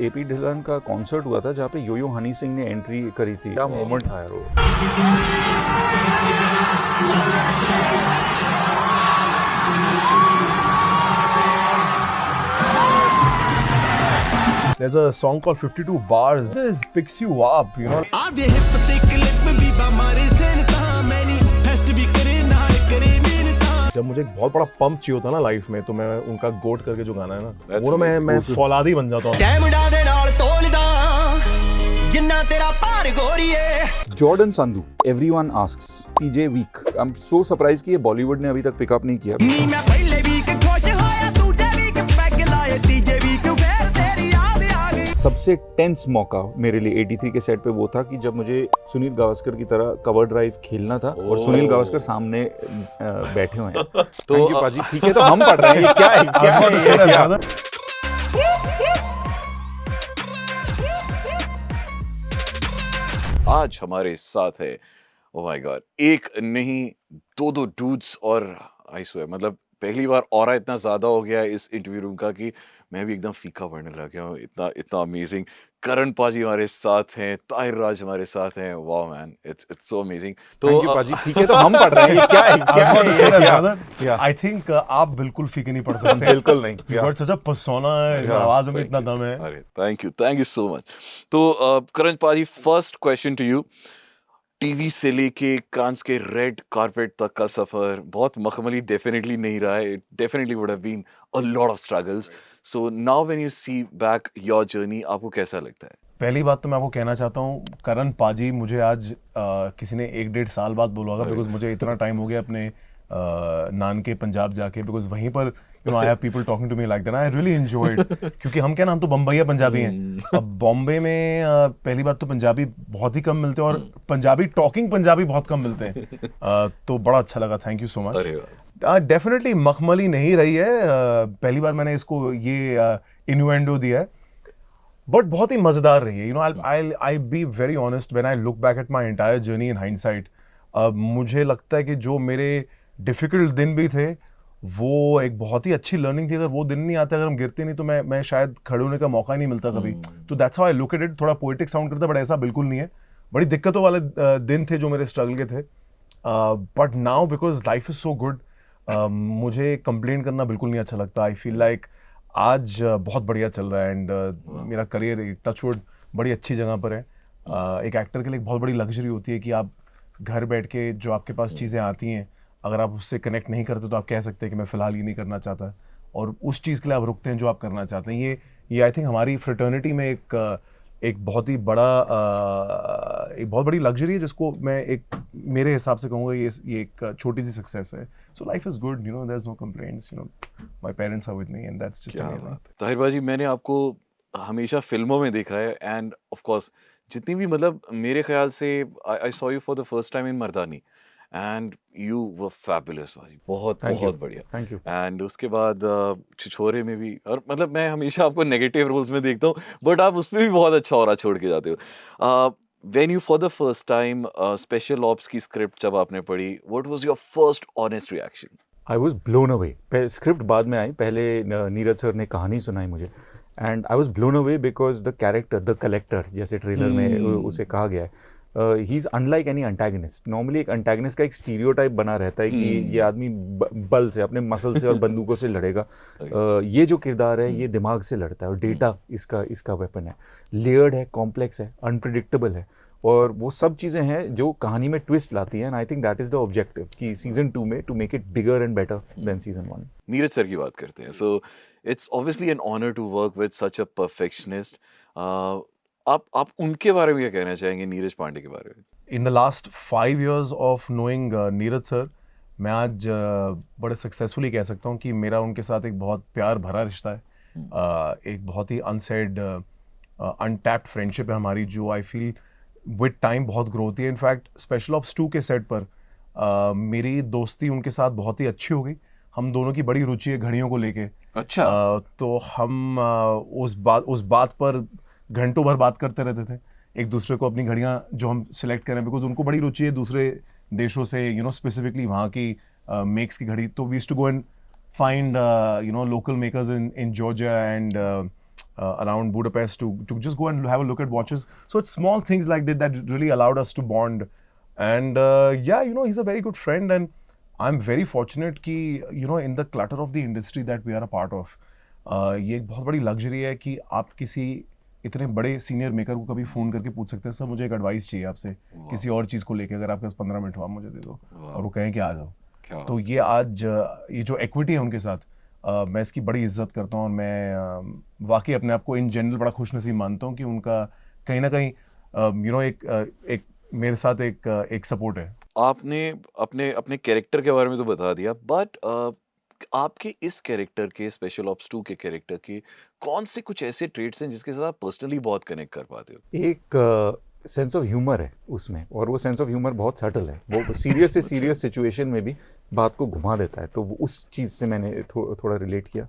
AP Dhillon का concert हुआ था जहाँ पे यो हनी सिंह ने एंट्री करी थी। क्या मोमेंट था यार वो। There's a song called 52 Bars. This picks you up, you know. जब मुझे एक बहुत बड़ा पंप चाहिए होता है ना लाइफ में, तो मैं उनका गोट करके जो गाना है ना, वो मैं फौलादी बन जाता हूँ। Jordan Sandhu, everyone asks, TJ weak. I'm so surprised कि ये बॉलीवुड ने अभी तक पिकअप नहीं किया। सबसे टेंस मौका मेरे लिए 83 के सेट पे वो था कि जब मुझे सुनील गावस्कर की तरह कवर ड्राइव खेलना था और सुनील गावस्कर सामने बैठे हुए हैं। तो पाजी ठीक है, तो हम पढ़ रहे हैं ये क्या है, क्या है? आज हमारे साथ है, ओह माय गॉड, एक नहीं दो डूड्स, और आई स्वेयर मतलब पहली बार ऑरा इतना ज्यादा हो गया इस इंटरव्यू रूम का कि मैं भी एकदम फीका पड़ने लग गया हूँ। इतना अमेजिंग। करण पाजी हमारे साथ हैं, ताहिर राज हमारे साथ हैं। वाह मैन, इट्स सो अमेजिंग। तो पाजी ठीक है, तो हम पढ़ रहे हैं ये क्या है, क्या है? I think आप बिल्कुल फीके नहीं पड़ सकते। बिल्कुल नहीं। But such a persona है, आवाज में इतना दम है। अरे थैंक यू सो मच। तो करण पाजी, first question to you. TV से लेके कांस के रेड कारपेट तक का सफर बहुत मखमली डेफिनेटली नहीं रहा है। It definitely would have been a lot of struggles. So now when you see back your journey, आपको कैसा लगता है? पहली बात तो मैं आपको कहना चाहता हूँ, करण पाजी मुझे आज किसी ने 1-1.5 साल बाद बोला होगा, बिकॉज मुझे इतना टाइम हो गया अपने नान के पंजाब जाके, बिकॉज वहीं पर you know I have people talking to me like that. I really enjoyed, क्योंकि हम क्या ना, हम तो बम्बईया पंजाबी हैं। अब बॉम्बे में पहली बात तो पंजाबी बहुत ही कम मिलते हैं, और पंजाबी टॉकिंग पंजाबी बहुत कम मिलते हैं। तो बड़ा अच्छा लगा, thank you so much. Definitely मखमली नहीं रही है। पहली बार मैंने इसको ये इन्वेंडो दिया है, बट बहुत ही मजेदार रही है। You know I be very honest, when I look back at my entire journey in hindsight, मुझे लगता है कि जो मेरे डिफिकल्ट दिन भी थे वो एक बहुत ही अच्छी लर्निंग थी। अगर वो दिन नहीं आते, अगर हम गिरते नहीं, तो मैं शायद खड़े होने का मौका ही नहीं मिलता कभी। तो that's how I look at it. थोड़ा पोएटिक साउंड करता, बट ऐसा बिल्कुल नहीं है। बड़ी दिक्कतों वाले दिन थे जो मेरे स्ट्रगल के थे, but now because life is so good, मुझे कंप्लेन करना बिल्कुल नहीं अच्छा लगता। आई फील लाइक आज बहुत बढ़िया चल रहा है, एंड मेरा करियर टचवुड बड़ी अच्छी जगह पर है। एक एक्टर के लिए बहुत बड़ी लग्जरी होती है कि आप घर बैठ के जो आपके पास चीज़ें आती हैं, अगर आप उससे कनेक्ट नहीं करते तो आप कह सकते हैं कि मैं फ़िलहाल ये नहीं करना चाहता, और उस चीज़ के लिए आप रुकते हैं जो आप करना चाहते हैं। ये आई थिंक हमारी फ्रेटर्निटी में एक बहुत ही बड़ा एक बहुत बड़ी लग्जरी है, जिसको मैं एक मेरे हिसाब से कहूँगा ये एक छोटी सी सक्सेस है। So life is good, you know, there is no complaints, you know, my parents are with me and that's just amazing. Tahir भाई, मैंने आपको हमेशा फिल्मों में देखा है, एंड ऑफ कोर्स जितनी भी मतलब मेरे ख्याल से I saw you for the first time in Mardaani, and you were fabulous भाई, बहुत बढ़िया। Thank you. एंड उसके बाद छिछोरे में भी, और मतलब मैं हमेशा आपको नेगेटिव रोल्स में देखता हूँ, बट आप उसमें भी बहुत अच्छा ऑरा छोड़ के जाते हो। When you for the first time special ops की स्क्रिप्ट जब आपने पढ़ी, what was your first honest reaction? I was blown away. Script बाद में आई, पहले नीरज सर ने कहानी सुनाई मुझे, and I was blown away because the character, the collector, जैसे ट्रेलर में उसे कहा गया है, he is unlike any antagonist. Normally एक अंटैगनिस्ट का एक स्टीरियोटाइप बना रहता है कि ये आदमी बल से, अपने मसल से और बंदूकों से लड़ेगा। ये जो किरदार है ये दिमाग से लड़ता है, और डेटा इसका वेपन है। लेयर्ड है, कॉम्प्लेक्स है, अनप्रिडिक्टेबल है, और वो सब चीज़ें हैं जो कहानी में ट्विस्ट लाती हैं। And I think that is the objective कि सीजन 2 में to make it bigger and better than season 1। Neeraj sir की बात करते हैं। So it's obviously an honour to work with such a perfectionist. आप उनके बारे में क्या कहना चाहेंगे, नीरज पांडे के बारे में? In the last 5 years of knowing Neeraj sir, मैं आज बड़े सक्सेसफुली कह सकता हूँ कि मेरा उनके साथ एक बहुत प्यार भरा रिश्ता है। एक बहुत ही अनसेड अनटैप्ड फ्रेंडशिप है हमारी, जो आई फील विद टाइम बहुत ग्रो होती है। इनफैक्ट स्पेशल ऑप्स 2 के सेट पर मेरी दोस्ती उनके साथ बहुत ही अच्छी हो गई। हम दोनों की बड़ी रुचि है घड़ियों को लेके। अच्छा। तो हम उस बात पर घंटों भर बात करते रहते थे, एक दूसरे को अपनी घड़ियां जो हम सिलेक्ट करें, बिकॉज उनको बड़ी रुचि है दूसरे देशों से, यू नो, स्पेसिफिकली वहाँ की मेक्स की घड़ी। तो we used to go and find you know local makers in Georgia and around Budapest to just go and have a look at watches. So it's small things like that really allowed us to bond. And yeah, you know, he's a very good friend, and I'm very fortunate कि you know in the clutter of the industry that we are a part of, ये एक बहुत बड़ी luxury है कि आप किसी इतने बड़े सीनियर मेकर को कभी फ़ोन करके पूछ सकते हैं सर मुझे एक एडवाइस चाहिए आपसे किसी और चीज़ को लेके, अगर आपके पास 15 मिनट हो आप मुझे दे दो, और वो कहें कि आ जाओ. तो ये आज ये जो एक्विटी है उनके साथ, मैं इसकी बड़ी इज्जत करता हूँ, और मैं वाकई अपने आप को इन जनरल बड़ा खुशनसीब मानता हूँ कि उनका कहीं ना कहीं यू नो एक मेरे साथ एक सपोर्ट है. आपने अपने अपने कैरेक्टर के बारे में तो बता दिया, बट आपके इस कैरेक्टर के, स्पेशल ऑप्स 2 के कैरेक्टर के कौन से कुछ ऐसे ट्रेट्स हैं जिसके साथ आप पर्सनली बहुत कनेक्ट कर पाते हो? एक सेंस ऑफ ह्यूमर है उसमें, और वो सेंस ऑफ ह्यूमर बहुत सटल है. वो सीरियस से सीरियस सिचुएशन में भी बात को घुमा देता है, तो उस चीज़ से मैंने थोड़ा रिलेट किया.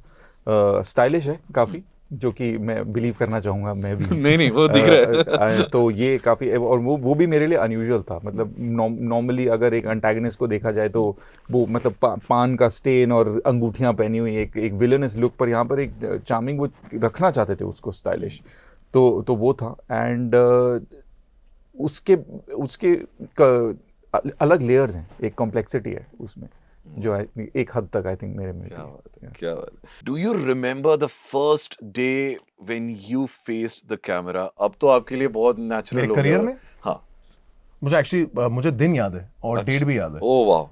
स्टाइलिश है काफ़ी, जो कि मैं बिलीव करना चाहूँगा मैं भी. नहीं वो दिख रहा है. तो ये काफ़ी, और वो भी मेरे लिए अनयूजुअल था. मतलब नॉर्मली अगर एक अंटैगनिस्ट को देखा जाए तो वो मतलब पान का स्टेन और अंगूठियाँ पहनी हुई एक विलनस लुक, पर यहाँ पर एक चार्मिंग वो रखना चाहते थे उसको, स्टाइलिश. तो वो था. एंड उसके अलग लेयर्स हैं, एक कॉम्प्लेक्सिटी है उसमें जो है एक हद तक आई थिंक मेरे में. क्या बात है, क्या बात है. Do you remember the first day when you faced the camera? अब तो आपके लिए बहुत नेचुरल मेरे हो करियर गया. में हाँ. मुझे एक्चुअली मुझे दिन याद है और डेट भी याद है. ओह वाह.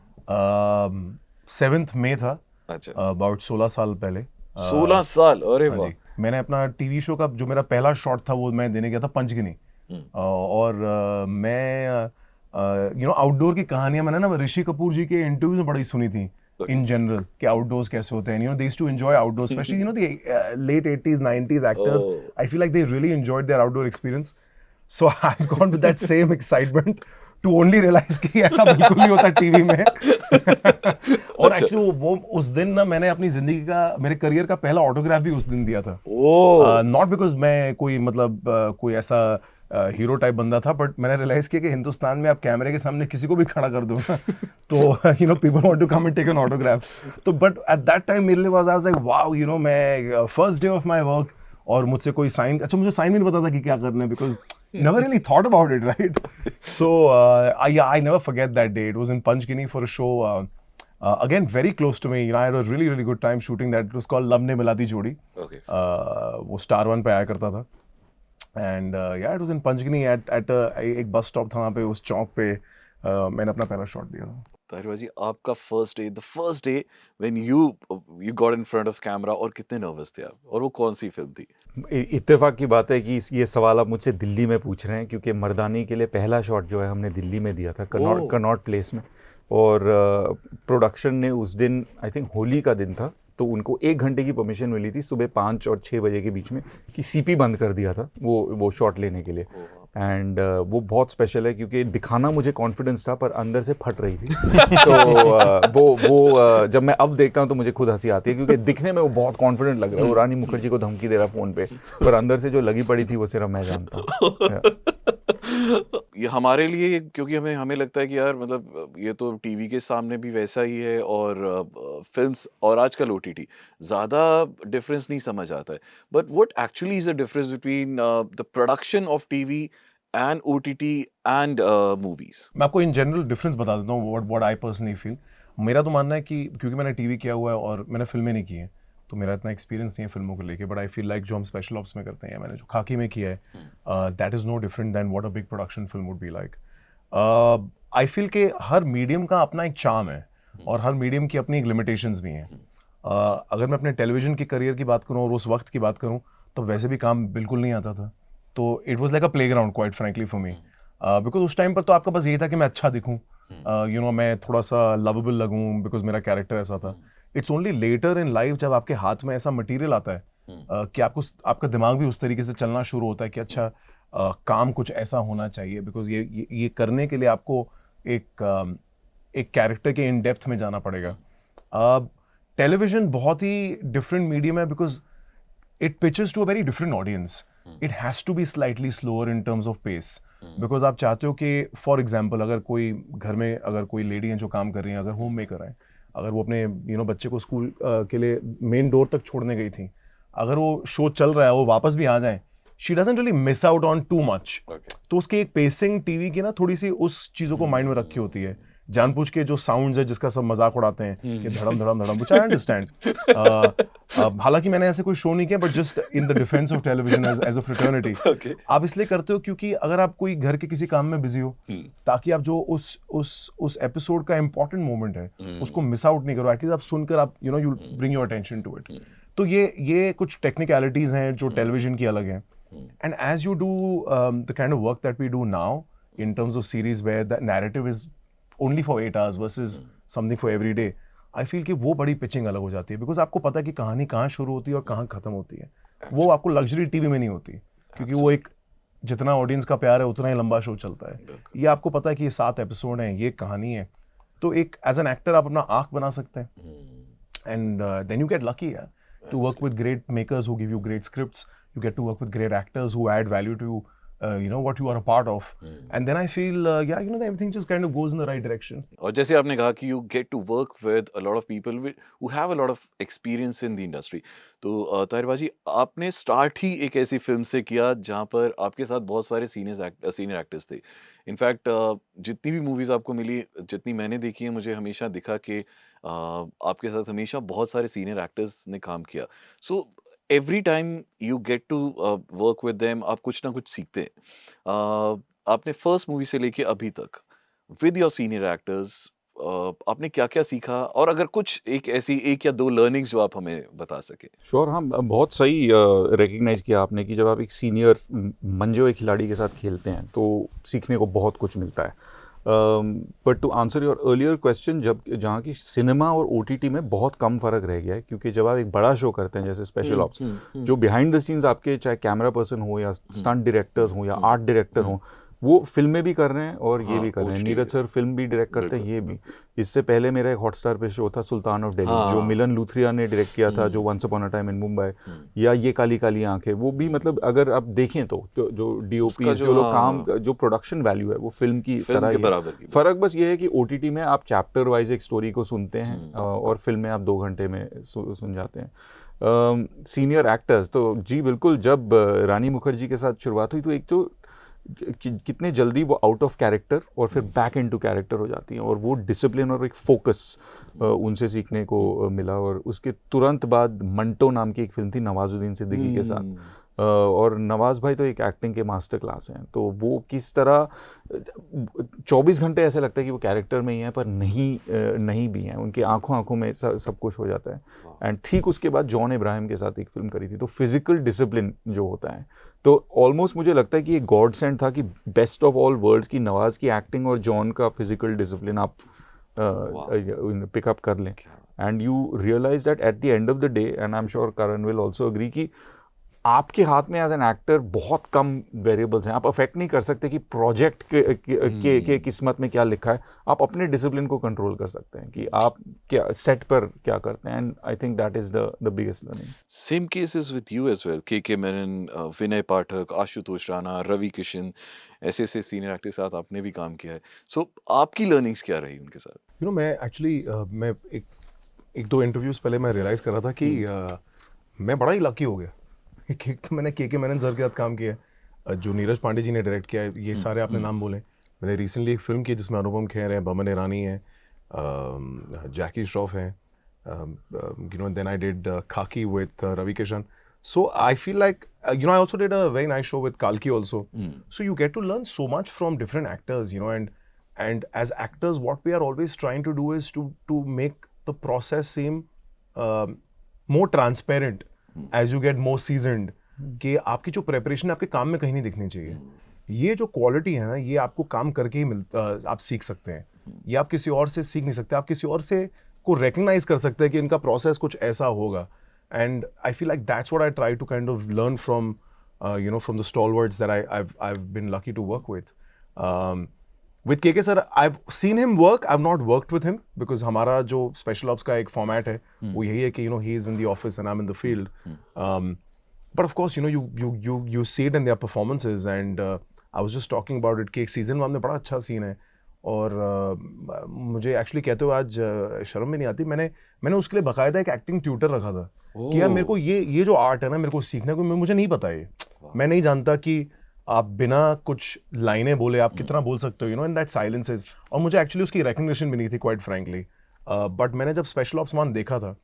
7th मई था, अच्छा. अबाउट 16 साल पहले. 16 साल, अरे हाँ वाह. जी. मैंने अपना टीवी शो का जो मेरा पहला शॉट था वो मैं देने गया था पंचगिनी. और मैं यू नो आउटडोर की कहानियां मैंने ना ऋषि कपूर जी के इंटरव्यूज में बड़ी सुनी थी इन जनरल कि आउटडोर्स कैसे होते हैं. You know they used to enjoy outdoors, especially you know the late 80s 90s actors. I feel like they really enjoyed their outdoor experience. So I gone with that same excitement to only realise कि ऐसा बिल्कुल नहीं होता TV में. और actually वो उस दिन ना मैंने अपनी जिंदगी का, मेरे करियर का पहला ऑटोग्राफ भी उस दिन दिया था. नॉट बिकॉज मैं कोई मतलब कोई ऐसा हीरो टाइप बंदा था, बट मैंने रियलाइज किया कि हिंदुस्तान में आप कैमरे के सामने किसी को भी खड़ा कर दो ना तो you know people want to come and take an autograph. तो बट एट दैट टाइम मेरे लिए I was like wow, you know मैं first day of my work और मुझसे कोई साइन, अच्छा मुझे साइन भी नहीं पता था कि क्या करना है, because never really thought about it, right? So I never forget that day. It was in Panchgini for a show. Again, very close to me. You know, I had a really, really good time shooting that. It was called Love Ne Miladi Jodi. Okay. वो Star One पे आया करता था. And yeah, it was in Panchgini at एक bus stop था वहाँ पे, उस चौक पे मैंने अपना पहला शॉट दिया था. ताहिर भाई जी, आपका first day, the first day when you got in front of camera, और कितने नर्वस थे आप, और वो कौन सी फिल्म थी? इत्तेफाक की बात है कि ये सवाल आप मुझसे दिल्ली में पूछ रहे हैं, क्योंकि मर्दानी के लिए पहला शॉट जो है हमने दिल्ली में दिया था, कनॉट प्लेस में. और प्रोडक्शन ने उस दिन, आई थिंक होली का दिन था, तो उनको 1 घंटे की परमिशन मिली थी सुबह 5 और 6 बजे के बीच में कि सीपी बंद कर दिया था वो शॉट लेने के लिए. एंड वो बहुत स्पेशल है क्योंकि दिखाना मुझे कॉन्फिडेंस था पर अंदर से फट रही थी. तो वो जब मैं अब देखता हूँ तो मुझे खुद हंसी आती है, क्योंकि दिखने में वो बहुत कॉन्फिडेंट लग रहा है, वो रानी मुखर्जी को धमकी दे रहा फ़ोन पे, पर अंदर से जो लगी पड़ी थी वो सिर्फ मैं जानता हूँ. ये हमारे लिए, क्योंकि हमें लगता है कि यार मतलब ये तो टीवी के सामने भी वैसा ही है, और फिल्म्स और आजकल ओटीटी, ज़्यादा डिफरेंस नहीं समझ आता है. But what actually is the difference between the production of TV and OTT and movies? मैं आपको इन जनरल डिफरेंस बता देता हूँ व्हाट आई पर्सनली फील. मेरा तो मानना है कि क्योंकि मैंने टीवी किया हुआ है और मैंने फिल्में नहीं की हैं, तो मेरा इतना एक्सपीरियंस नहीं है फिल्मों को लेके, बट आई फील लाइक जो हम स्पेशल ऑप्स में करते हैं, मैंने जो खाकी में किया है, that is no different than what a big production film would be like. I feel कि हर मीडियम का अपना एक चार्म है और हर मीडियम की अपनी एक लिमिटेशंस भी हैं. अगर मैं अपने टेलीविजन की करियर की बात करूँ और उस वक्त की बात करूँ, तो वैसे भी काम बिल्कुल नहीं आता था. तो it was like a play ground quite frankly for me, because उस टाइम पर तो आपका बस यही था कि मैं अच्छा दिखूँ, यू नो मैं थोड़ा सा लवेबल लगूँ, बिकॉज मेरा कैरेक्टर ऐसा था. It's only later in life जब आपके हाथ में ऐसा मटेरियल आता है कि आपका दिमाग भी उस तरीके से चलना शुरू होता है कि अच्छा काम कुछ ऐसा होना चाहिए, बिकॉज ये करने के लिए आपको एक कैरेक्टर के इन डेप्थ में जाना पड़ेगा. टेलीविजन बहुत ही डिफरेंट मीडियम है because it pitches to a very different audience. It has to be slightly slower in terms of pace, because आप चाहते हो कि फॉर एग्जाम्पल अगर कोई घर में अगर कोई लेडी है जो काम कर रही है, अगर होम मेकर है, अगर वो अपने बच्चे को स्कूल के लिए मेन डोर तक छोड़ने गई थी, अगर वो शो चल रहा है वो वापस भी आ जाए, she doesn't really miss out on too much. Okay. तो उसकी एक पेसिंग टीवी की ना थोड़ी सी उस चीजों को माइंड में रखी होती है, जानबूझ के जो साउंड्स है जिसका सब मजाक उड़ाते हैं कि धड़म धड़म धड़म, व्हिच आई अंडरस्टैंड। हालांकि मैंने ऐसे कोई शो नहीं किया, but just in the defence of television as a fraternity, Okay. आप इसलिए करते हो क्योंकि अगर आप कोई घर के किसी काम में बिजी हो, ताकि आप जो उस एपिसोड का इंपॉर्टेंट मोमेंट है उसको मिस आउट नहीं करो, एटलीस्ट आप सुनकर आप you know you bring your attention to it. तो ये कुछ टेक्निकलिटीज हैं जो टेलीविजन की अलग हैं। And as you do the kind of work that we do now in terms of series where the narrative is only for 8 hours versus something for every day, I feel कि वो बड़ी pitching अलग हो जाती है, because आपको पता है कि कहानी कहाँ शुरू होती है और कहाँ खत्म होती है। वो आपको लग्जरी टीवी में नहीं होती, क्योंकि वो एक जितना ऑडियंस का प्यार है उतना ही लंबा शो चलता है। ये आपको पता है कि ये 7 एपिसोड हैं, ये कहानी है, तो एक एज एन एक्टर आप अपना आँख बना सकते हैं। And then you get lucky to work with great makers who give you great scripts. You get to work with great actors who add value to what you are a part of. And then I feel everything just kind of goes in the right direction. और जैसे आपने कहा कि you get to work with a lot of people who have a lot of experience in the industry. तो ताहिर बाजी, आपने start ही एक ऐसी फिल्म से किया जहाँ पर आपके साथ बहुत सारे सीनियर एक्टर्स थे। इनफैक्ट जितनी भी मूवीज़ आपको मिली, जितनी मैंने देखी है, मुझे हमेशा दिखा कि आपके साथ हमेशा बहुत सारे सीनियर एक्टर्स ने काम किया। So every time you get to work with them, आप कुछ ना कुछ सीखते हैं। आपने फर्स्ट मूवी से लेके अभी तक विद योर सीनियर एक्टर्स आपने क्या क्या सीखा, और अगर कुछ एक या दो लर्निंग्स जो आप हमें बता सके। श्योर, हाँ, बहुत सही रिकग्नाइज किया आपने कि जब आप एक सीनियर मंजे हुए खिलाड़ी के साथ खेलते हैं तो सीखने को बहुत कुछ मिलता है। But to answer your earlier question, जहाँ की सिनेमा और OTT में बहुत कम फ़र्क रह गया है, क्योंकि जब आप एक बड़ा शो करते हैं जैसे स्पेशल ऑप्स, जो बिहाइंड द सीन्स आपके चाहे कैमरा पर्सन हो या स्टंट डायरेक्टर्स हो या आर्ट डायरेक्टर हो, वो फिल्में भी कर रहे हैं और ये भी कर रहे हैं। नीरज सर फिल्म भी डायरेक्ट करते हैं, ये भी। इससे पहले मेरा एक हॉटस्टार पे शो था सुल्तान ऑफ दिल्ली, जो मिलन लूथरिया ने डायरेक्ट किया था, जो once upon a time in Mumbai, या ये काली काली आंखें, वो भी मतलब अगर आप देखें तो जो DOP जो लोग काम, जो प्रोडक्शन वैल्यू है वो फिल्म की तरह ही है। फ़र्क बस ये है कि OTT में आप चैप्टर वाइज एक स्टोरी को सुनते हैं और फिल्म में आप 2 घंटे में सुन जाते हैं। सीनियर एक्टर्स तो जी बिल्कुल, जब रानी मुखर्जी के साथ शुरुआत हुई तो एक तो कितने जल्दी वो आउट ऑफ कैरेक्टर और फिर बैक इनटू कैरेक्टर हो जाती हैं, और वो डिसिप्लिन और एक फोकस उनसे सीखने को मिला। और उसके तुरंत बाद मंटो नाम की एक फिल्म थी नवाजुद्दीन सिद्दीकी के साथ, और नवाज भाई तो एक एक्टिंग के मास्टर क्लास हैं। तो वो किस तरह 24 घंटे ऐसे लगता है कि वो कैरेक्टर में ही हैं, पर नहीं भी हैं, उनकी आंखों में सब कुछ हो जाता है। एंड ठीक उसके बाद जॉन इब्राहिम के साथ एक फिल्म करी थी, तो फिजिकल डिसिप्लिन जो होता है, तो ऑलमोस्ट मुझे लगता है कि ये गॉड सेंड था कि बेस्ट ऑफ ऑल वर्ल्ड्स की नवाज की एक्टिंग और जॉन का फिजिकल डिसिप्लिन आप पिकअप कर लें। And you realise that at the end of the day, and I am sure Karan will also agree, कि आपके हाथ में एज एन एक्टर बहुत कम वेरिएबल्स हैं। आप अफेक्ट नहीं कर सकते कि प्रोजेक्ट के किस्मत में क्या लिखा है। आप अपने डिसिप्लिन को कंट्रोल कर सकते हैं कि आप क्या सेट पर क्या करते हैं, and I think that is the biggest learning. Same cases with you as well, K Menon, विनय पाठक, आशुतोष राणा, रवि किशन, ऐसे सीनियर एक्टर के साथ आपने भी काम किया है। सो आपकी लर्निंग्स क्या रही उनके साथ? मैं एक्चुअली मैं एक दो इंटरव्यूज पहले मैं रियलाइज़ कर रहा था कि मैं बड़ा ही लकी हो गया। एक तो मैंने के मेनन सर के साथ काम किया है, जो नीरज पांडे जी ने डायरेक्ट किया है, ये सारे आपने नाम बोले। मैंने रिसेंटली एक फिल्म की जिसमें अनुपम खेर है, बमन ईरानी है, जैकी श्रॉफ है, then I did Khakee with Ravi Kishan. So I feel like, I also did a very nice show with Kalki also. So you get to learn so much from different actors, and as actors, what we are always trying to do is to make the process seem more transparent as you get more seasoned. कि आपकी जो preparation है आपके काम में कहीं नहीं दिखनी चाहिए. ये जो क्वालिटी है ना, ये आपको काम करके ही आप सीख सकते हैं. ये आप किसी और से सीख नहीं सकते. आप किसी और से को recognize कर सकते हैं कि इनका प्रोसेस कुछ ऐसा होगा. And I feel like that's what I try to kind of learn from, from the stalwarts that I've been lucky to work with. With KK sir, I've seen him work. I've not worked with him because हमारा जो special ops का एक format है, वो यही है कि he is in the office and I'm in the field. But of course, you see it in their performances, and I was just talking about it कि season 1 में बड़ा अच्छा scene है. और मुझे एक्चुअली कहते हुए आज शर्म भी नहीं आती, मैंने उसके लिए बाकायदा एक एक्टिंग ट्यूटर रखा था कि यार मेरे को ये जो आर्ट है ना मेरे को सीखने को मुझे नहीं पता ये, मैं नहीं जानता कि आप बिना कुछ लाइनें बोले आप कितना बोल सकते हो, you know, in that silences. और मुझे एक्चुअली उसकी रिकग्निशन भी नहीं थी क्वाइट फ्रैंकली, बट मैंने जब स्पेशल ऑप्स 1 देखा था,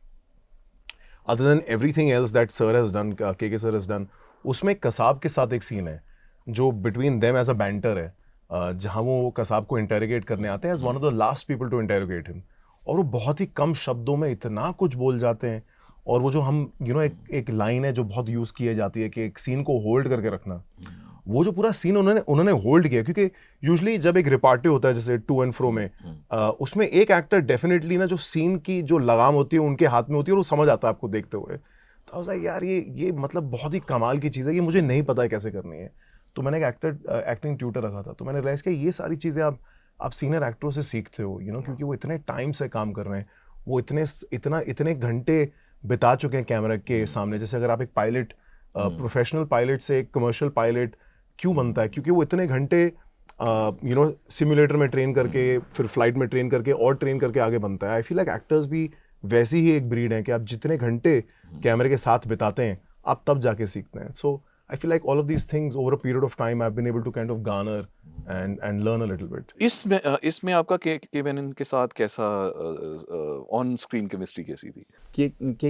other than everything else that sir has done, K sir has done, उसमें कसाब के साथ एक सीन है जो between them as a banter है, जहाँ वो कसाब को इंटेरोगेट करने आते हैं as one of the last people to interrogate him, और वो बहुत ही कम शब्दों में इतना कुछ बोल जाते हैं। और वो जो हम यू नो एक लाइन है जो बहुत यूज़ की जाती है कि एक सीन को होल्ड करके रखना, वो जो पूरा सीन उन्होंने होल्ड किया, क्योंकि यूजुअली जब एक रिपार्टिव होता है जैसे टू एंड फ्रो में, उसमें एक एक्टर डेफिनेटली ना जो सीन की जो लगाम होती है उनके हाथ में होती है और वो समझ आता है आपको देखते हुए। तो आई वाज लाइक यार ये मतलब बहुत ही कमाल की चीज़ है, ये मुझे नहीं पता है कैसे करनी है। तो मैंने एक एक्टिंग ट्यूटर रखा था, तो मैंने रियलाइज़ किया ये सारी चीज़ें आप सीनियर एक्टरों से सीखते हो, यू नो, क्योंकि वो इतने टाइम से काम कर रहे हैं, वो इतने घंटे बिता चुके हैं कैमरा के सामने। जैसे अगर आप एक पायलट, प्रोफेशनल पायलट से एक कमर्शियल पायलट क्यों बनता है, क्योंकि वो इतने घंटे यू नो सिमुलेटर में ट्रेन करके फिर फ्लाइट में ट्रेन करके और ट्रेन करके आगे बनता है। आई फील लाइक एक्टर्स भी वैसी ही एक ब्रीड है कि आप जितने घंटे कैमरे के साथ बिताते हैं आप तब जाके सीखते हैं। सो I feel like all of these things over a period of time I've been able to kind of garner and learn a little bit. इसमें आपका के मेनन के साथ कैसा ऑन स्क्रीन केमिस्ट्री कैसी थी?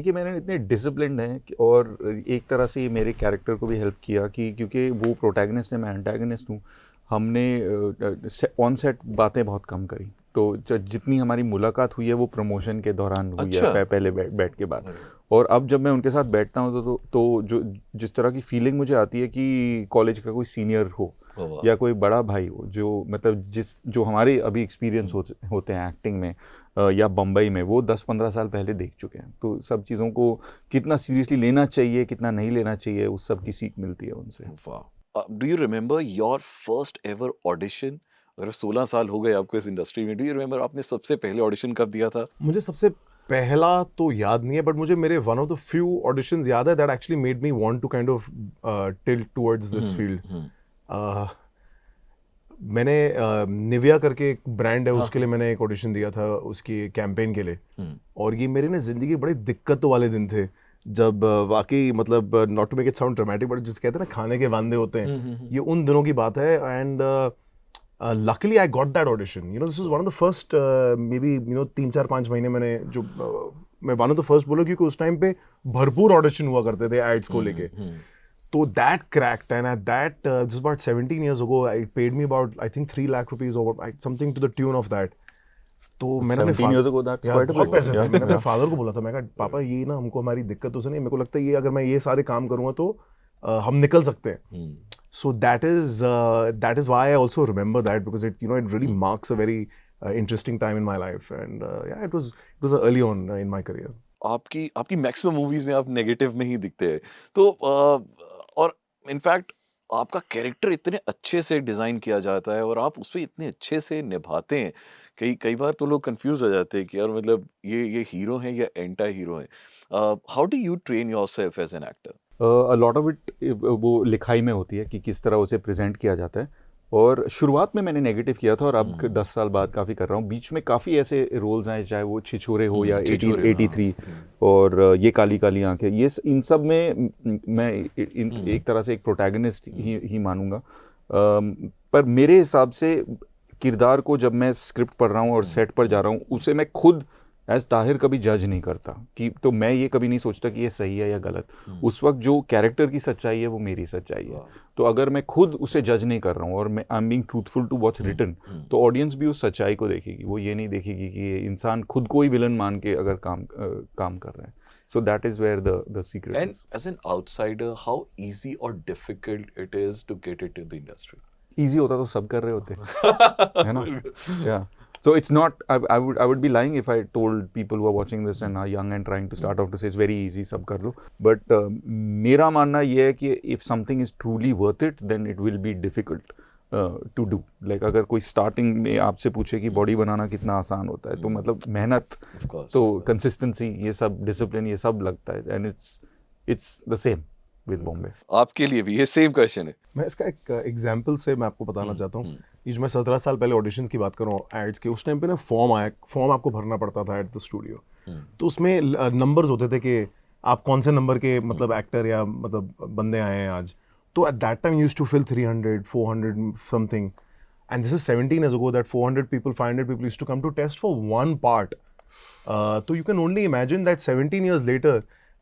के मेनन इतने डिसिप्लिन्ड हैं और एक तरह से ये मेरे कैरेक्टर को भी हेल्प किया कि क्योंकि वो प्रोटैगनिस्ट है, मैं एंटैगनिस्ट हूँ, हमने ऑन सेट बातें बहुत कम करी। तो जितनी हमारी मुलाकात हुई है वो प्रमोशन के दौरान हुई है, पहले बैठ के बाद। और अब जब मैं उनके साथ बैठता हूँ तो जो जिस तरह की फीलिंग मुझे आती है कि कॉलेज का कोई सीनियर हो या कोई बड़ा भाई हो, जो मतलब जो हमारे अभी एक्सपीरियंस होते हैं एक्टिंग में या बम्बई में, वो 10-15 साल पहले देख चुके हैं। तो सब चीज़ों को कितना सीरियसली लेना चाहिए, कितना नहीं लेना चाहिए, उस सब की सीख मिलती है उनसे। Do you remember your first ever audition? अगर 16 साल हो गए आपको इस इंडस्ट्री में, डू यू रिमेंबर आपने सबसे पहले ऑडिशन कब दिया था? मुझे सबसे पहला तो याद नहीं है, बट मुझे मेरे one of the few auditions याद है that actually made me want to kind of tilt towards this field. मैंने निविया करके एक ब्रांड है, उसके लिए मैंने एक ऑडिशन दिया था उसकी कैंपेन के लिए। और ये मेरे ना जिंदगी बड़े दिक्कतों वाले दिन थे जब वाकई मतलब not to make it sound dramatic but जिस कहते हैं ना खाने के वांदे होते हैं, ये उन दिनों की बात है। And luckily I got that audition. You know, this was one of the first maybe 3-4-5 महीने मैंने जो मैं one of the first बोला, क्योंकि उस टाइम पे भरपूर ऑडिशन हुआ करते थे एड्स को लेके। तो that cracked, and at that this is about 17 years ago, it paid me about I think 3 lakh rupees or something to the tune of that. तो मैंने बहुत पैसे थे। मैंने अपने फादर को बोला था, मैं कहा पापा ये ना हमको हमारी दिक्कतों से नहीं, मेरे को लगता है ये अगर मैं ये सारे काम करूँगा तो हम निकल सकते हैं। So that is why I also remember that, because it really marks a very interesting time in my life, and yeah, it was early on in my career. आपकी मैक्सिमम मूवीज में आप नेगेटिव में ही दिखते हैं, तो और in fact आपका character इतने अच्छे से डिजाइन किया जाता है और आप उसमें इतने अच्छे से निभाते हैं, कई बार तो लोग कंफ्यूज हो जाते हैं कि यार मतलब ये हीरो है या एंटी हीरो है। How do you train yourself as an actor? A lot of it वो लिखाई में होती है कि किस तरह उसे प्रेजेंट किया जाता है। और शुरुआत में मैंने नेगेटिव किया था और अब 10 साल बाद काफ़ी कर रहा हूँ। बीच में काफ़ी ऐसे रोल्स आए, चाहे वो छिछोरे हो या 1883 और ये काली काली आंखें, ये इन सब में मैं एक तरह से एक प्रोटैगनिस्ट ही मानूंगा। पर मेरे हिसाब से किरदार को जब मैं स्क्रिप्ट पढ़ रहा हूँ और सेट पर जा रहा हूँ, उसे मैं खुद एज ताहिर कभी जज नहीं करता कि, तो मैं ये कभी नहीं सोचता कि ये सही है या गलत। उस वक्त जो कैरेक्टर की सच्चाई है वो मेरी सच्चाई है। तो अगर मैं खुद उसे जज नहीं कर रहा हूँ और मैं I am being truthful to what's written, तो ऑडियंस भी उस सच्चाई को देखेगी। वो ये नहीं देखेगी कि ये इंसान खुद को ही विलन मान के अगर काम कर रहा है। So that is where the secret is. And as an outsider, how easy और difficult it is to get into the industry? Easy होता तो सब कर रहे होते है ना? या so it's not, I would be lying if I told people who are watching this and are young and trying to start off to say it's very easy, सब कर लो। But मेरा मानना ये है कि if something is truly worth it, then it will be difficult to do. Like अगर कोई starting में आपसे पूछे कि बॉडी बनाना कितना आसान होता है, तो मतलब मेहनत तो consistency, ये सब discipline, ये सब लगता है, and it's the same with Bombay. आपके लिए भी ये सेम क्वेश्चन है। मैं इसका एक एग्जांपल से मैं आपको बताना चाहता हूँ। ये जो मैं 17 साल पहले ऑडिशंस की बात कर रहा हूँ एड्स के, उस टाइम पे ना फॉर्म आपको भरना पड़ता था एट द स्टूडियो। तो उसमें नंबर्स होते थे कि आप कौन से नंबर के मतलब एक्टर या मतलब बंदे आए हैं आज. तो at that time you used to fill 300, 400 something. And this is 17 years ago that 400 people, 500 people used to come to test for one part. So you can only imagine that 17 years later,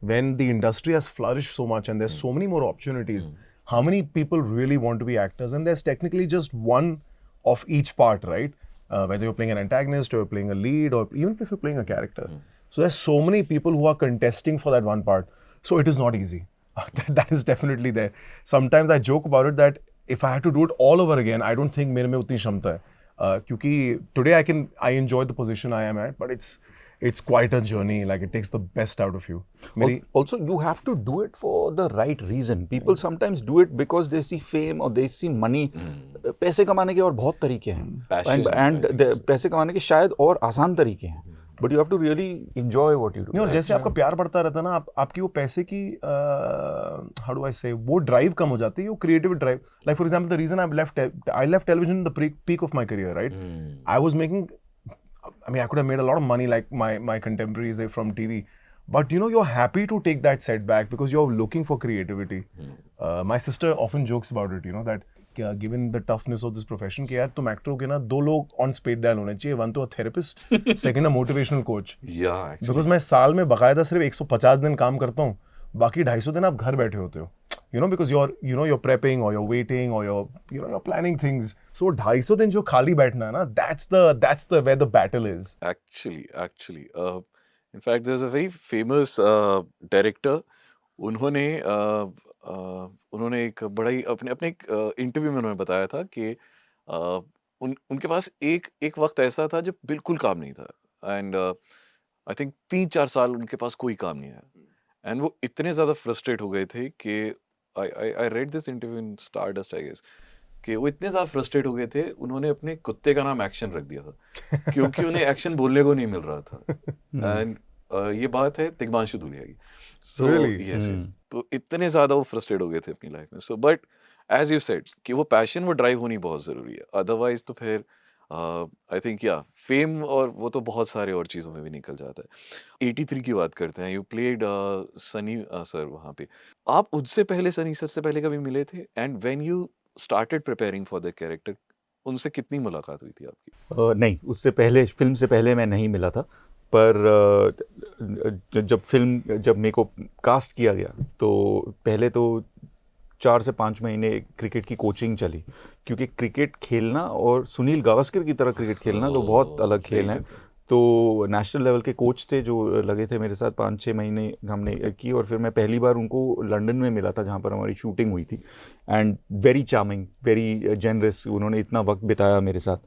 when the industry has flourished so much and there's so many more opportunities, how many people really want to be actors? And there's technically just one of each part, right? Whether you're playing an antagonist or you're playing a lead or even if you're playing a character. So there's so many people who are contesting for that one part. So it is not easy. that is definitely there. Sometimes I joke about it that if I had to do it all over again, I don't think मेरे में उतनी क्षमता है. क्योंकि today I enjoy the position I am at, but it's quite a journey. Like it takes the best out of you. Also, you have to do it for the right reason. People sometimes do it because they see fame or they see money. पैसे कमाने के और बहुत तरीके हैं. Passion, and पैसे कमाने के शायद और आसान तरीके हैं. But you have to really enjoy what you do. नहीं, और जैसे आपका प्यार बढ़ता रहता है ना, आपकी वो पैसे की how do I say, वो ड्राइव कम हो जाती है, वो creative drive. Like for example, the reason I left television in the peak of my career, right? I was making, I mean, I could have made a lot of money like my contemporaries from TV. But you know, you're happy to take that setback because you're looking for creativity. My sister often jokes about it, you know, that given the toughness of this profession, कि यार तुम actor हो के ना, 2 लोग on speed dial होने चाहिए. One to a therapist, second a motivational coach. Yeah, actually. Because मैं साल में बकायदा सिर्फ 150 दिन काम करता हूँ, बाकी 250 दिन आप घर बैठे होते हो. You know, because you're prepping or you're waiting or you're planning things. So 250 दिन जो खाली बैठना है ना, that's the where the battle is. Actually, in fact, there's a very famous director. उन्होंने एक बड़ा ही अपने एक इंटरव्यू में उन्होंने बताया था कि उनके पास एक वक्त ऐसा था जब बिल्कुल काम नहीं था. एंड आई थिंक 3-4 साल उनके पास कोई काम नहीं आया. एंड वो इतने ज़्यादा फ्रस्ट्रेट हो गए थे कि I read this interview in Stardust, I guess, कि वो इतने ज़्यादा फ्रस्ट्रेट हो गए थे, उन्होंने अपने कुत्ते का नाम एक्शन रख दिया था क्योंकि उन्हें एक्शन बोलने को नहीं मिल रहा था. एंड ये बात है तिग्मांशु धूलिया की. सो यस, तो इतने ज़्यादा वो फ्रस्ट्रेट हो गए थे अपनी लाइफ में. So but as you said कि वो पैशन, वो ड्राइव होनी बहुत ज़रूरी है. अदरवाइज तो फिर आई थिंक फेम और वो तो बहुत सारे और चीज़ों में भी निकल जाता है. 83 की बात करते हैं. यू प्लेड सनी सर वहाँ पे. आप उनसे पहले, सनी सर से पहले कभी मिले थे? And when you started preparing for the character, उनसे कितनी मुलाकात हुई थी आपकी? नहीं, उससे पहले, फिल्म से पहले मैं नहीं मिला था. पर जब मेरे को कास्ट किया गया तो पहले तो 4 से 5 महीने क्रिकेट की कोचिंग चली, क्योंकि क्रिकेट खेलना और सुनील गावस्कर की तरह क्रिकेट खेलना तो बहुत अलग खेल है. तो नेशनल लेवल के कोच थे जो लगे थे मेरे साथ. 5-6 महीने हमने की और फिर मैं पहली बार उनको लंदन में मिला था जहाँ पर हमारी शूटिंग हुई थी. And very charming, very generous. उन्होंने इतना वक्त बिताया मेरे साथ.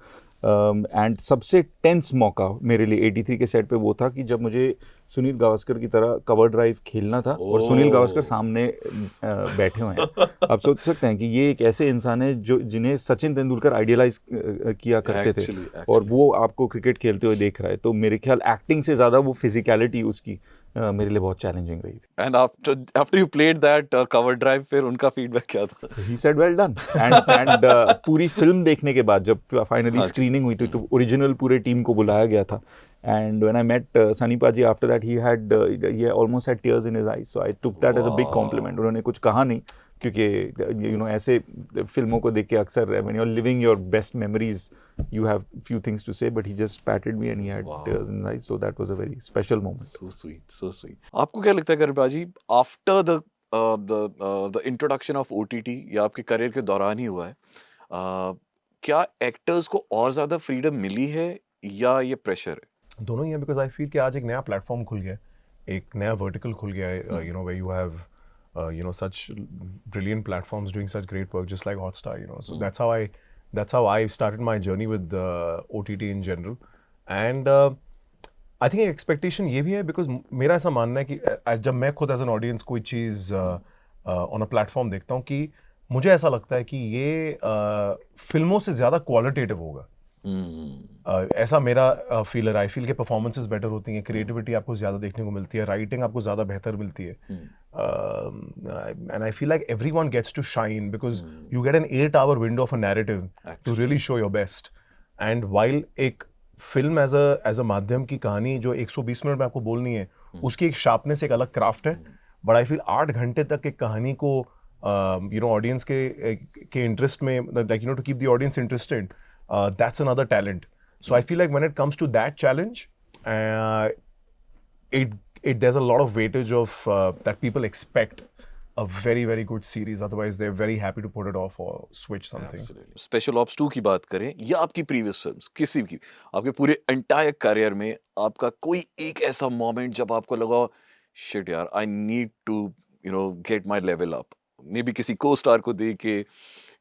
एंड सबसे टेंस मौका मेरे लिए 83 के सेट पे वो था कि जब मुझे सुनील गावस्कर की तरह कवर ड्राइव खेलना था और सुनील गावस्कर सामने बैठे हुए हैं. आप सोच सकते हैं कि ये एक ऐसे इंसान है जो जिन्हें सचिन तेंदुलकर आइडियलाइज किया करते थे, और वो आपको क्रिकेट खेलते हुए देख रहा है. तो मेरे ख्याल एक्टिंग से ज़्यादा वो फिजिकलिटी उसकी मेरे लिए बहुत चैलेंजिंग रही थी. And after you played that cover drive, फिर उनका फीडबैक क्या था? He said well done. And पूरी फिल्म देखने के बाद जब फाइनली स्क्रीनिंग हुई थी तो ओरिजिनल पूरे टीम को बुलाया गया था. And when I met Sunny Paji after that, he almost had tears in his eyes. So I took that as a big compliment. उन्होंने कुछ कहा नहीं, क्योंकि ऐसे फिल्मों को देख के अक्सर when you're living your best memories, you have few things to say, but he just patted me and he had tears in his eyes. So that was a very special moment. So sweet, so sweet. आपको क्या लगता है करण पाजी, after the introduction of OTT या आपके career के दौरान ही हुआ है, क्या एक्टर्स को और ज़्यादा फ्रीडम मिली है या ये प्रेशर है? दोनों ही है, बिकॉज आई फील कि आज एक नया प्लेटफॉर्म खुल गया है, एक नया वर्टिकल खुल गया है, you know, where you have such brilliant platforms doing such great work, just like Hotstar, you know. So that's how I started my journey with OTT in general. And I think expectation ये भी है, because मेरा ऐसा मानना है कि जब मैं खुद एज एन ऑडियंस कोई चीज़ ऑन अ प्लेटफॉर्म देखता हूँ, कि मुझे ऐसा लगता है कि ये फिल्मों से ज़्यादा क्वालिटेटिव होगा. ऐसा मेरा फील है. आई फील के परफॉर्मेंसेस बेटर होती हैं, क्रिएटिविटी आपको ज़्यादा देखने को मिलती है, राइटिंग आपको ज़्यादा बेहतर मिलती है. And I feel like everyone gets to shine because you get an 8-hour window of a narrative to really show your best. And while एक फिल्म एज अ माध्यम की कहानी जो 120 मिनट में आपको बोलनी है, उसकी एक शार्पनेस, एक अलग क्राफ्ट है. बट आई फील 8 घंटे तक एक कहानी को ऑडियंस के इंटरेस्ट में, like to keep the audience interested, that's another talent. So I feel like when it comes to that challenge, there's a lot of weightage of that people expect a very, very good series. Otherwise, they're very happy to put it off or switch something. Special ops 2 की बात करें या आपकी previous films, किसी की, आपके पूरे entire career में आपका कोई एक ऐसा मोमेंट जब आपको लगा शिट यार, I need to get my level up, maybe किसी को स्टार को देख के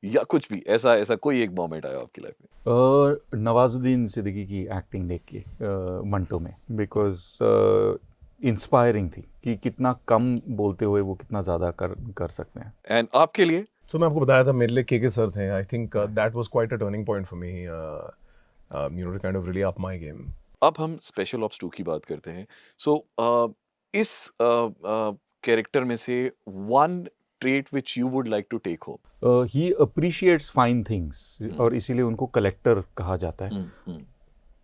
या कुछ भी ऐसा कोई एक मोमेंट आया आपकी लाइफ में? नवाजुद्दीन सिद्दीकी की एक्टिंग देख के मंटो में, बिकॉज इंस्पायरिंग थी कि कितना कम बोलते हुए वो कितना ज़्यादा कर सकते हैं. एंड आपके लिए? So मैं आपको बताया था मेरे लिए के सर थे. I think that was quite a turning point for me, to kind of really up my game. अब हम स्पेशल ऑप्स 2 की बात करते हैं. सो इस कैरेक्टर में से one trait which you would like to take home. He appreciates fine things और इसीलिए उनको कलेक्टर कहा जाता है.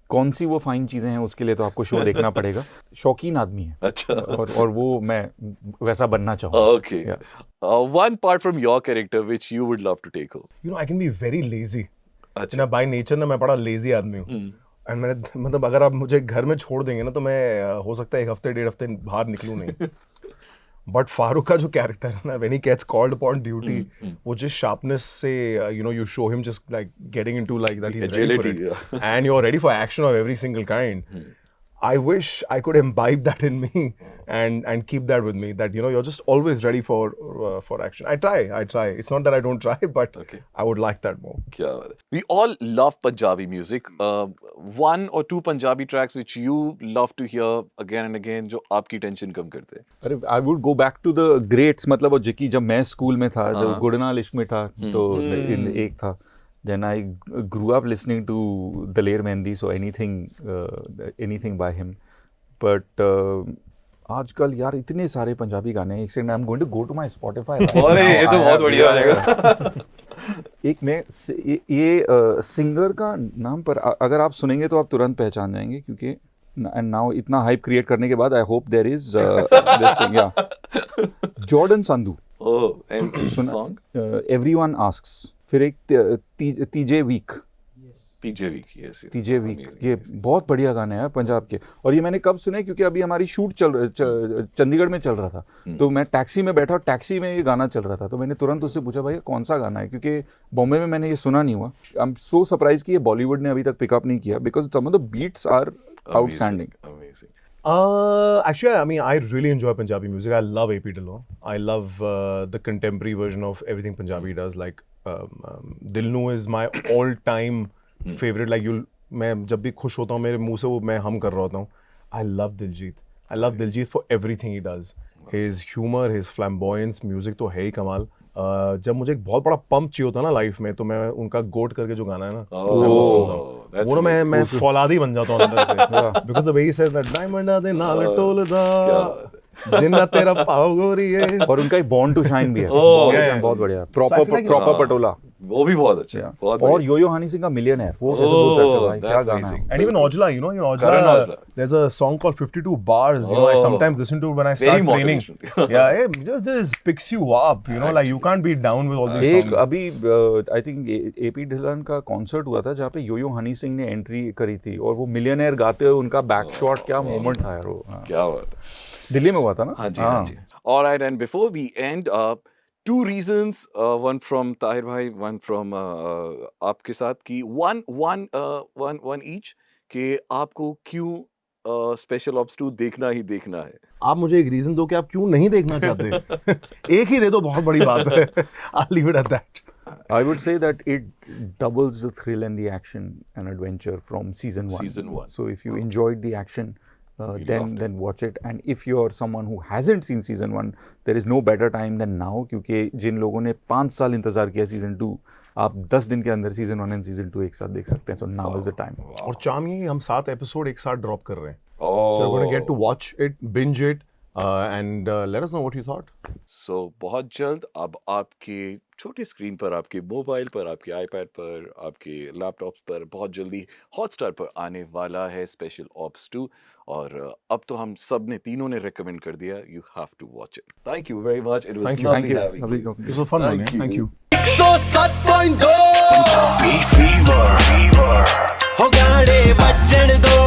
कौन सी वो फाइन चीज़ें हैं उसके लिए तो आपको शो देखना पड़ेगा. शौकीन आदमी है. अच्छा. और वो मैं वैसा बनना चाहूँगा. Okay. One part from your character which you would love to take home. I can be very lazy. अच्छा. by nature मैं बड़ा लेजी आदमी हूँ. एंड मैंने मतलब अगर आप मुझे घर में छोड़ देंगे ना तो मैं हो सकता है 1 हफ्ते 1.5 हफ्ते बाहर निकलूँ नहीं. बट फारूक का जो कैरेक्टर है ना, when he gets called upon duty, वो जिस sharpness से you show him just like getting into like that he's ready for it, and you're ready for action of every single kind. I wish I could imbibe that in me and keep that with me, that you're just always ready for action. I try. It's not that I don't try, but Okay. I would like that more. क्या बात है. We all love Punjabi music. One or two Punjabi tracks which you love to hear again and again जो आपकी tension कम करते हैं. अरे I would go back to the greats. मतलब वो जिकी जब मैं स्कूल में था, जब गुडनाल इश्क में था, तो एक था. Then I grew up listening to Daler Mehndi, so anything by him. But आजकल यार इतने सारे पंजाबी गाने हैं. एक second, I am going to go to my Spotify. अरे ये तो बहुत बढ़िया हो जाएगा. एक मैं ये सिंगर का नाम पर अगर आप सुनेंगे तो आप तुरंत पहचान जाएंगे, क्योंकि एंड नाउ इतना हाइप क्रिएट करने के बाद I hope there is this, या Jordan Sandhu. Oh, and song? Everyone asks. फिर एक तीजे वीक. तीजे वीक. तीजे वीक, ये बहुत बढ़िया गाने हैं पंजाब के. और ये मैंने कब सुने, क्योंकि अभी हमारी शूट चंडीगढ़ में चल रहा था, तो मैं टैक्सी में बैठा और टैक्सी में ये गाना चल रहा था, तो मैंने तुरंत उससे पूछा भाई कौन सा गाना है, क्योंकि बॉम्बे में मैंने ये सुना नहीं हुआ. आई एम सो सरप्राइज कि ये बॉलीवुड ने अभी तक पिकअप नहीं किया, because some of the beats are outstanding. Actually, I mean, I really enjoy Punjabi music. I love AP Dillon. I love the contemporary version of everything Punjabi does. Like, Dilnu is my all-time favorite. Like, मैं जब भी खुश होता हूँ मेरे मुंह से वो मैं हम कर रहा होता हूँ. I love Diljit. I love Diljit for everything he does. His humor, his flamboyance, music तो है ही कमाल. जब मुझे एक बहुत बड़ा पंप चाहिए होता है ना लाइफ में, तो मैं उनका गोट करके जो गाना है ना, मैं वो सुनता हूँ. वो ना मैं फौलादी बन जाता हूँ अंदर से, because the way he says that diamond दे नाल टोलदा जिन्ना तेरा पाव गोरी है. और उनका एक बॉर्न टू शाइन भी है. बहुत बढ़िया. प्रॉपर पटोला, वो भी बहुत अच्छा. बहुत और यो हनी सिंह का मिलियनेयर, वो कैसे बोल सकते हो भाई, क्या गाना है. And even Ojala, Karan Aujla. There's a song called 52 Bars. I sometimes listen to it when I start training. Yeah, it just picks you up. Like you can't be down with all these songs. एक अभी I think AP Dhillon का concert हुआ था जहाँ पे यो हनी सिंह ने entry करी थी, और वो मिलियनेयर गाते हुए उनका बैक शॉट, क्या मोमेंट था यार वो. क्या बात है. दिल्ली में हुआ था ना. हाँ जी. Alright, and before we end up, 2 reasons, one from Tahir bhai, one from आपके साथ की one each, कि आपको क्यों स्पेशल ऑप्स 2 देखना ही देखना है. आप मुझे एक रीजन दो कि आप क्यों नहीं देखना चाहते. एक ही दे दो, बहुत बड़ी बात है. I'll leave it at that. I would say that it doubles the thrill and the action and adventure from season 1. Season 1. So if you enjoyed the action, then watch it. And if you're someone who hasn't seen season 1, there is no better time than now, क्योंकि जिन लोगों ने 5 साल इंतजार किया season 2, आप 10 दिन के अंदर season 1 and season 2 एक साथ देख सकते हैं. So now is the time. और चाम ये हम 7 एपिसोड एक साथ ड्रॉप कर रहे हैं. So you're going to get to watch it, binge it, and let us know what you thought. So बहुत जल्द अब आपके छोटी स्क्रीन पर, आपके मोबाइल पर, आपके आईपैड पर, आपके लैपटॉप्स पर बहुत जल्दी हॉटस्टार पर आने वाला है स्पेशल ऑप्स 2। और अब तो हम सब ने तीनों ने रेकमेंड कर दिया, you have to watch it. Thank you very much, it was Thank you. Thank lovely you. Having Lovely you. talking to It was so fun, man. Thank Thank you. you. 107.2 Punjabi fever हो गाने बजण दो